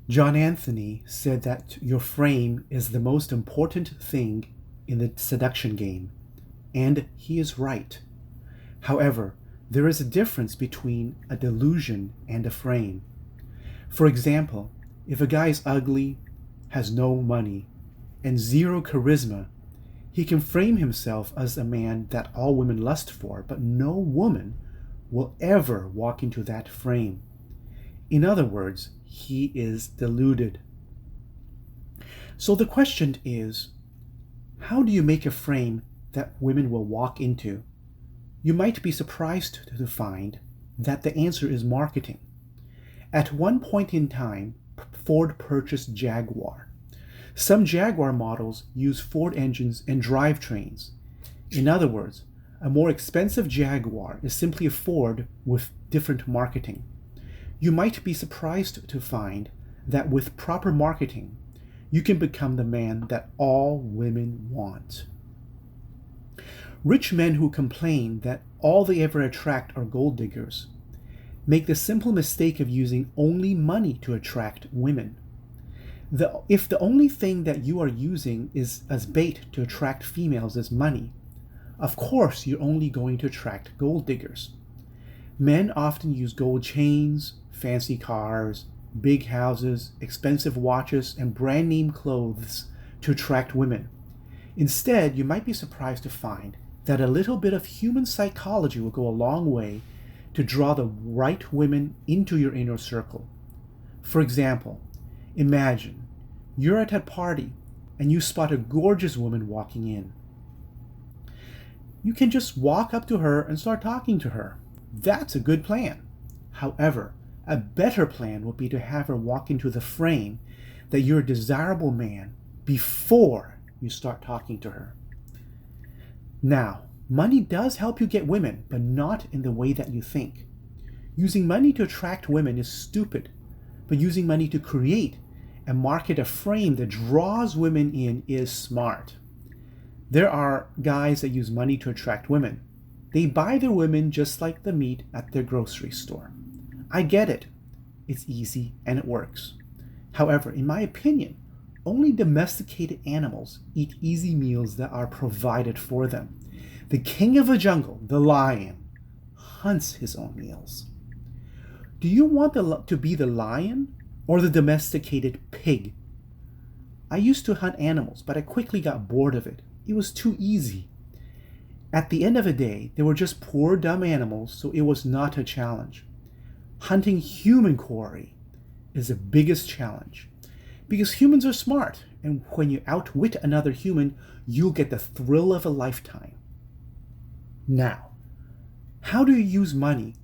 John Anthony said that your frame is the most important thing in the seduction game, and he is right. However, there is a difference between a delusion and a frame. For example, if a guy is ugly, has no money, and zero charisma, he can frame himself as a man that all women lust for, but no woman will ever walk into that frame. In other words, he is deluded. So the question is, how do you make a frame that women will walk into? You might be surprised to find that the answer is marketing. At one point in time, Ford purchased Jaguar. Some Jaguar models use Ford engines and drivetrains. In other words, a more expensive Jaguar is simply a Ford with different marketing. You might be surprised to find that with proper marketing, you can become the man that all women want. Rich men who complain that all they ever attract are gold diggers make the simple mistake of using only money to attract women. If the only thing that you are using is as bait to attract females is money, of course you're only going to attract gold diggers. Men often use gold chains, fancy cars, big houses, expensive watches, and brand name clothes to attract women. Instead, you might be surprised to find that a little bit of human psychology will go a long way to draw the right women into your inner circle. For example, imagine you're at a party and you spot a gorgeous woman walking in. You can just walk up to her and start talking to her. That's a good plan. However, a better plan would be to have her walk into the frame that you're a desirable man before you start talking to her. Now, money does help you get women, but not in the way that you think. Using money to attract women is stupid, but using money to create and market a frame that draws women in is smart. There are guys that use money to attract women. They buy their women just like the meat at their grocery store. I get it. It's easy and it works. However, in my opinion, only domesticated animals eat easy meals that are provided for them. The king of the jungle, the lion, hunts his own meals. Do you want to be the lion or the domesticated pig? I used to hunt animals, but I quickly got bored of it. It was too easy. At the end of the day, they were just poor, dumb animals, so it was not a challenge. Hunting human quarry is the biggest challenge because humans are smart, and when you outwit another human, you'll get the thrill of a lifetime. Now, how do you use money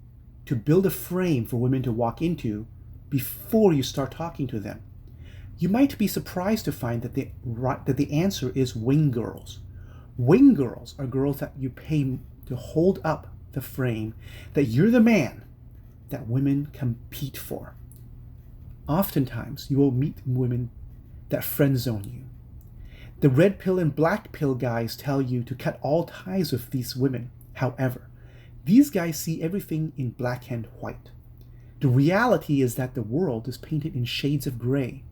to build a frame for women to walk into before you start talking to them? You might be surprised to find that the answer is wing girls. Wing girls are girls that you pay to hold up the frame that you're the man that women compete for. Oftentimes, you will meet women that friend zone you. The red pill and black pill guys tell you to cut all ties with these women. However, these guys see everything in black and white. The reality is that the world is painted in shades of gray.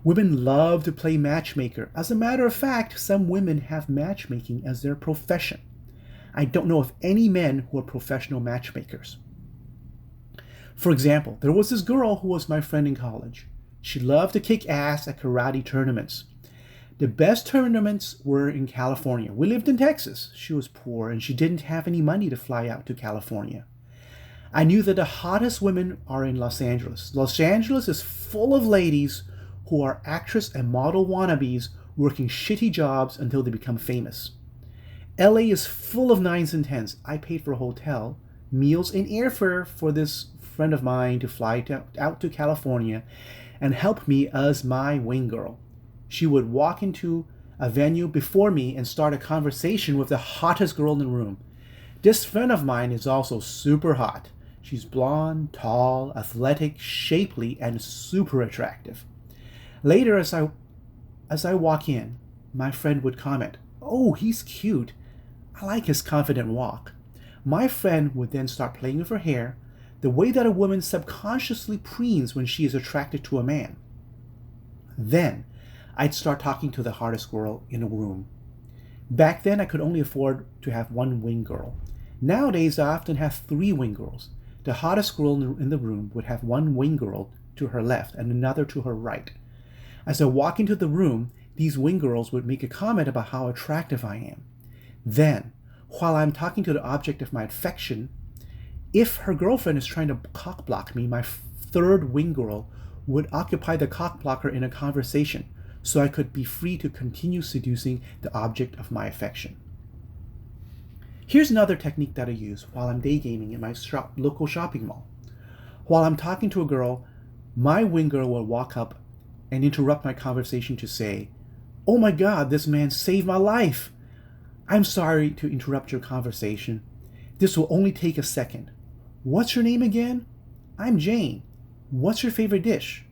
Women love to play matchmaker. As a matter of fact, some women have matchmaking as their profession. I don't know of any men who are professional matchmakers. For example, there was this girl who was my friend in college. She loved to kick ass at karate tournaments. The best tournaments were in California. We lived in Texas. She was poor and she didn't have any money to fly out to California. I knew that the hottest women are in Los Angeles. Los Angeles is full of ladies who are actress and model wannabes working shitty jobs until they become famous. LA is full of 9s and 10s. I paid for a hotel, meals, and airfare for this friend of mine to fly out to California and help me as my wing girl. She would walk into a venue before me and start a conversation with the hottest girl in the room. This friend of mine is also super hot. She's blonde, tall, athletic, shapely, and super attractive. Later, as I walk in, my friend would comment, "Oh, he's cute. I like his confident walk." My friend would then start playing with her hair, the way that a woman subconsciously preens when she is attracted to a man. Then I'd start talking to the hottest girl in a room. Back then, I could only afford to have one wing girl. Nowadays, I often have 3 wing girls. The hottest girl in the room would have one wing girl to her left and another to her right. As I walk into the room, these wing girls would make a comment about how attractive I am. Then, while I'm talking to the object of my affection, if her girlfriend is trying to cock block me, my 3rd wing girl would occupy the cock blocker in a conversation, so I could be free to continue seducing the object of my affection. Here's another technique that I use while I'm day gaming in my local shopping mall. While I'm talking to a girl, my wing girl will walk up and interrupt my conversation to say, "Oh my God, this man saved my life. I'm sorry to interrupt your conversation. This will only take a second. What's your name again? I'm Jane. What's your favorite dish?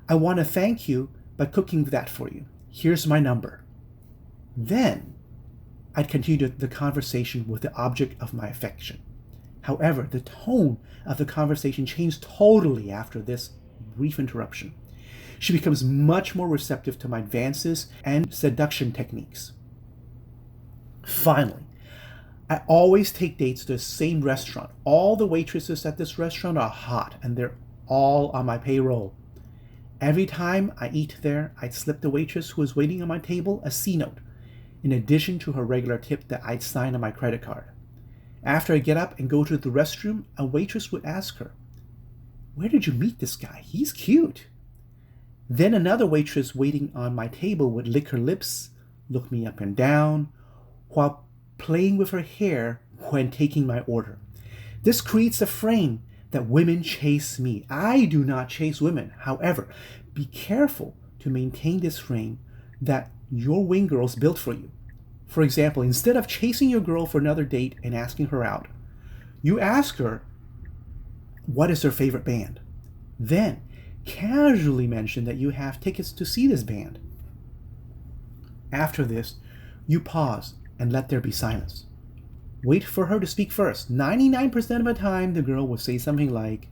I want to thank you by cooking that for you. Here's my number." Then I'd continue the conversation with the object of my affection. However, the tone of the conversation changed totally after this brief interruption. She becomes much more receptive to my advances and seduction techniques. Finally, I always take dates to the same restaurant. All the waitresses at this restaurant are hot, and they're all on my payroll. Every time I eat there, I'd slip the waitress who was waiting on my table a C-note, in addition to her regular tip that I'd sign on my credit card. After I get up and go to the restroom, a waitress would ask her, "Where did you meet this guy? He's cute." Then another waitress waiting on my table would lick her lips, look me up and down, while playing with her hair when taking my order. This creates a frame that women chase me. I do not chase women. However, be careful to maintain this frame that your wing girls built for you. For example, instead of chasing your girl for another date and asking her out, you ask her what is her favorite band. Then casually mention that you have tickets to see this band. After this, you pause and let there be silence. Wait for her to speak first. 99% of the time, the girl will say something like,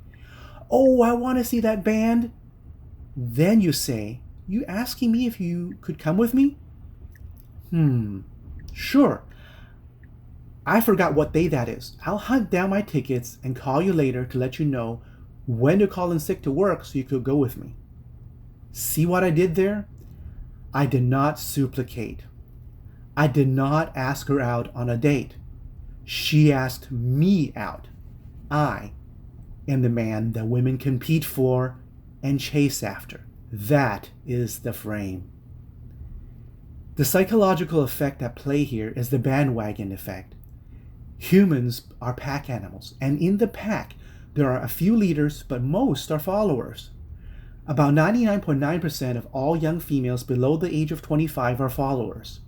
"Oh, I want to see that band." Then you say, "You asking me if you could come with me?" Sure. I forgot what day that is. I'll hunt down my tickets and call you later to let you know when to call in sick to work so you could go with me. See what I did there? I did not supplicate. I did not ask her out on a date. She asked me out. I am the man that women compete for and chase after. That is the frame. The psychological effect at play here is the bandwagon effect. Humans are pack animals, and in the pack, there are a few leaders, but most are followers. About 99.9% of all young females below the age of 25 are followers.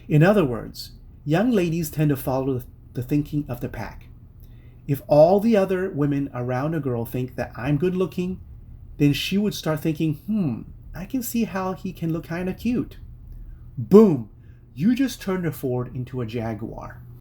In other words, young ladies tend to follow the thinking of the pack. If all the other women around a girl think that I'm good looking, then she would start thinking, I can see how he can look kind of cute. Boom! You just turned a Ford into a Jaguar.